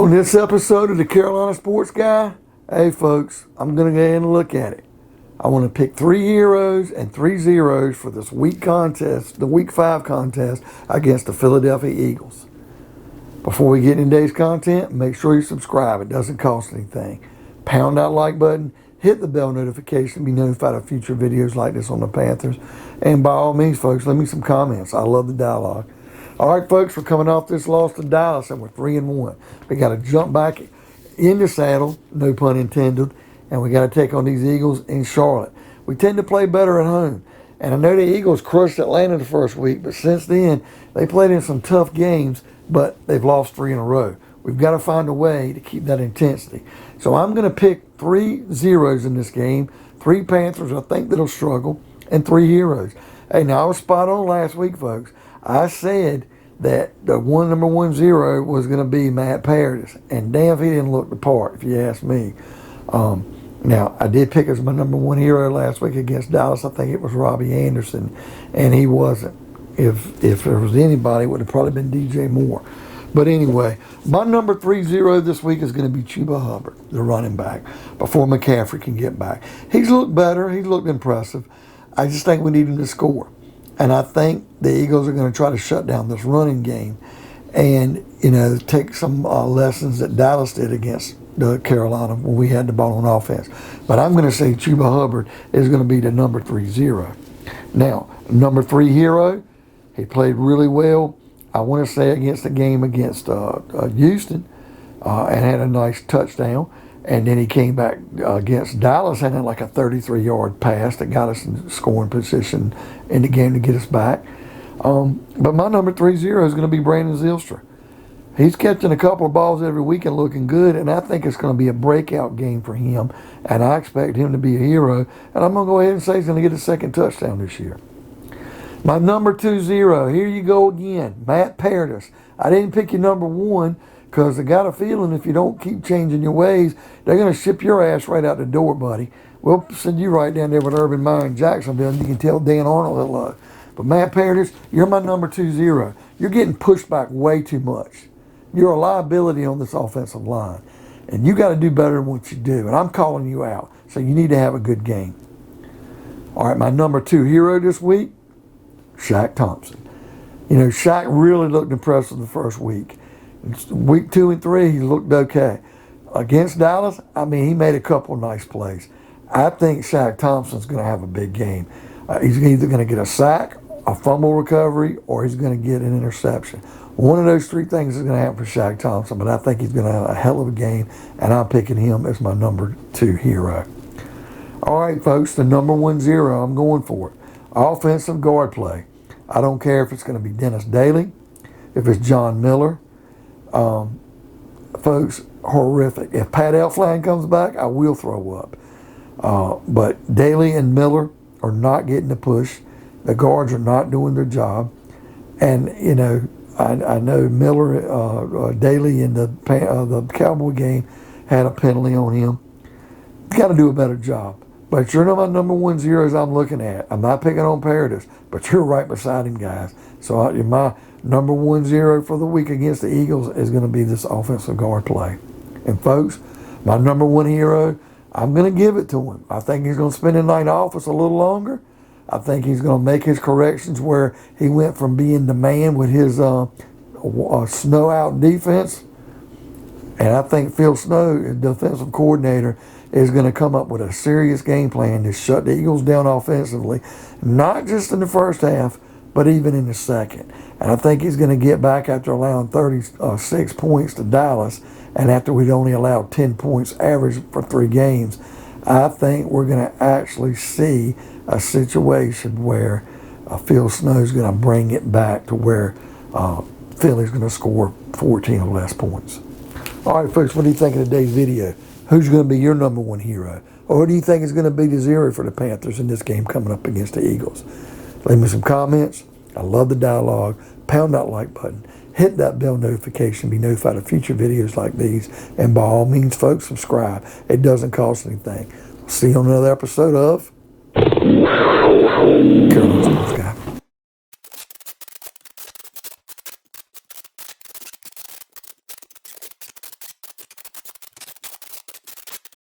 On this episode of the Carolina Sports Guy, hey folks, I'm going to go ahead and look at it. I want to pick 3 heroes and 3 zeros for this week contest, the week 5 contest against the Philadelphia Eagles. Before we get into today's content, make sure you subscribe. It doesn't cost anything. Pound that like button, hit the bell notification to be notified of future videos like this on the Panthers. And by all means, folks, leave me some comments. I love the dialogue. All right, folks, we're coming off this loss to Dallas, and we're 3-1. We got to jump back in the saddle, no pun intended, and we got to take on these Eagles in Charlotte. We tend to play better at home, and I know the Eagles crushed Atlanta the first week, but since then, they played in some tough games, but they've lost 3 in a row. We've got to find a way to keep that intensity. So I'm going to pick 3 zeros in this game, 3 Panthers I think that'll struggle, and 3 heroes. Hey, now I was spot on last week, folks. I said that the number 1 zero was going to be Matt Paradis, and damn if he didn't look the part, if you ask me. Now, I did pick as my number 1 hero last week against Dallas. I think it was Robbie Anderson, and he wasn't. If there was anybody, it would have probably been DJ Moore. But anyway, my number 3 zero this week is going to be Chuba Hubbard, the running back, before McCaffrey can get back. He's looked better. He's looked impressive. I just think we need him to score. And I think the Eagles are going to try to shut down this running game and, take some lessons that Dallas did against Carolina when we had the ball on offense. But I'm going to say Chuba Hubbard is going to be the number 3 zero. Now, number 3 hero, he played really well. I want to say against the game against Houston and had a nice touchdown. And then he came back against Dallas and had like a 33-yard pass that got us in scoring position in the game to get us back. But my number 3 zero is going to be Brandon Zylstra. He's catching a couple of balls every week and looking good, and I think it's going to be a breakout game for him, and I expect him to be a hero. And I'm going to go ahead and say he's going to get a 2nd touchdown this year. My number 2 zero, here you go again, Matt Paradis. I didn't pick your number 1 because I got a feeling if you don't keep changing your ways, they're going to ship your ass right out the door, buddy. We'll send you right down there with Urban Meyer in Jacksonville, and you can tell Dan Arnold hello. But Matt Paradis, you're my number 2 zero. You're getting pushed back way too much. You're a liability on this offensive line, and you got to do better than what you do, and I'm calling you out, so you need to have a good game. All right, my number 2 hero this week, Shaq Thompson. Shaq really looked impressive the first week. Week 2 and 3, he looked okay. Against Dallas, he made a couple nice plays. I think Shaq Thompson's going to have a big game. He's either going to get a sack, a fumble recovery, or he's going to get an interception. One of those 3 things is going to happen for Shaq Thompson, but I think he's going to have a hell of a game, and I'm picking him as my number 2 hero. All right, folks, the number 1 zero, I'm going for it. Offensive guard play. I don't care if it's going to be Dennis Daly, if it's John Miller. Folks, horrific. If Pat Elflein comes back, I will throw up. But Daly and Miller are not getting the push. The guards are not doing their job. And, I know Miller, Daly in the Cowboy game had a penalty on him. Got to do a better job. But you're my number 1 zeros I'm looking at. I'm not picking on Paradis, but you're right beside him, guys. So my number 1 zero for the week against the Eagles is going to be this offensive guard play. And folks, my number 1 hero, I'm going to give it to him. I think he's going to spend the night in office a little longer. I think he's going to make his corrections where he went from being the man with his snow out defense. And I think Phil Snow, the defensive coordinator, is going to come up with a serious game plan to shut the Eagles down offensively, not just in the first half, but even in the second. And I think he's going to get back after allowing 36 points to Dallas, and after we'd only allowed 10 points average for 3 games. I think we're going to actually see a situation where Phil Snow's going to bring it back to where Philly's going to score 14 or less points. All right, folks, what do you think of today's video? Who's going to be your number 1 hero? Or who do you think is going to be the zero for the Panthers in this game coming up against the Eagles? Leave me some comments. I love the dialogue. Pound that like button. Hit that bell notification. Be notified of future videos like these. And by all means, folks, subscribe. It doesn't cost anything. See you on another episode of Carolina Sports Guy.